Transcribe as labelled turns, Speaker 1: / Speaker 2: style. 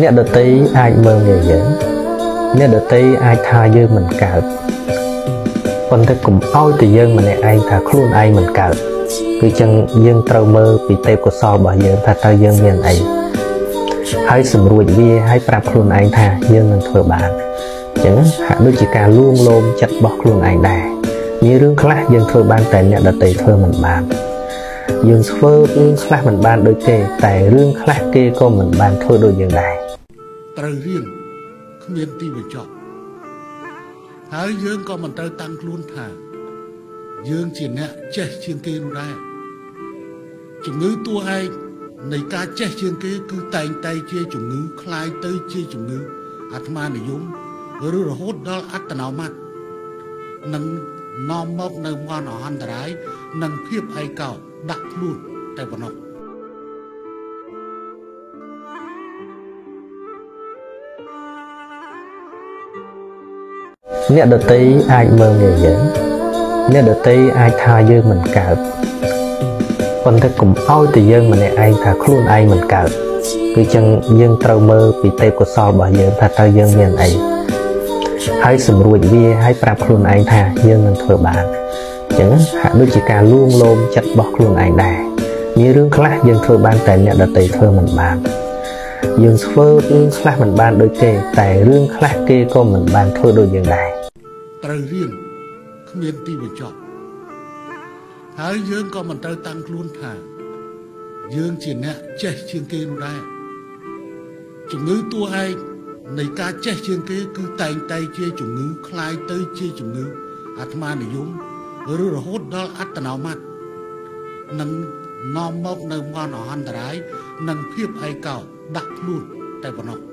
Speaker 1: អ្នកដតីអាចមើលងាយយើងអ្នកដតីអាចថាយើងមិនកើតប៉ុន្តែកុំឲ្យតែយើងម្នាក់ឯងថាខ្លួនឯងមិនកើតគឺចឹងយើងត្រូវមើលពីទេពកោសល្យរបស់យើងថាតើយើងមានអីហើយសម្រួចវាហើយប្រាប់ខ្លួនឯងថាយើងនឹងធ្វើបានចឹងហាក់ដូចជាការលួងលោមចិត្តរបស់ខ្លួនឯងដែរមានរឿងខ្លះយើងធ្វើបានតែអ្នកដតីធ្វើមិនបានយើងធ្វើរឿងខ្លះមិនបានដូចគេតែរឿងខ្លះគេក៏មិនបានធ្វើដូចយើងដែរ
Speaker 2: ត្រូវរៀនគ្មានទីបញ្ចប់ហើយយើងក៏មិនត្រូវតាំងខ្លួនថាយើងជាអ្នកចេះជាងគេនោះដែរជំងឺតួឯកនៃការចេះជាងគេគឺតែងតែជាជំងឺคล้ายទៅជាជំងឺអាត្មានិយមឬរហូតដល់អត្តនោម័តនឹងនាំមកនៅមហន្តអន្តរាយនិងភាពឯកោដាក់ខ្លួនតែប៉ុណ្ណោះ
Speaker 1: អ្នកដតីអាចមើលងាយយើងអ្នកដតីអាចថាយើងមិនកើតប៉ុន្តែកុំឲ្យតែយើងម្នាក់ឯងថាខ្លួនឯងមិនកើតគឺចឹងយើងត្រូវមើលពីទេពកោសល្យរបស់យើងថាតើយើងមានអីហើយសម្រួចវាហើយប្រាប់ខ្លួនឯងថាយើងនឹងធ្វើបានចឹងហាក់ដូចជាការលួងលោមចិត្តរបស់ខ្លួនឯងដែរមានរឿងខ្លះយើងធ្វើបានតែអ្នកដតីធ្វើមិនបានយើងធ្វើរឿងខ្លះមិនបានដូចគេតែរឿងខ្លះគេក៏មិនបានធ្វើដូចយើងដែរ
Speaker 2: ត្រូវរៀនគ្មានទីបញ្ចប់ហើយយើងក៏មិនត្រូវតាំងខ្លួនថាយើងជាអ្នកចេះជាងគេនោះដែរជំងឺតួឯកនៃការចេះជាងគេគឺតែងតែជាជំងឺคล้ายទៅជាជំងឺអាត្មានិយមឬរហូតដល់អត្តនោម័តនឹងនាំមកនៅមហន្តរាយនិងភាពឯកោដាក់ខ្លួនតែប៉ុណ្ណោះ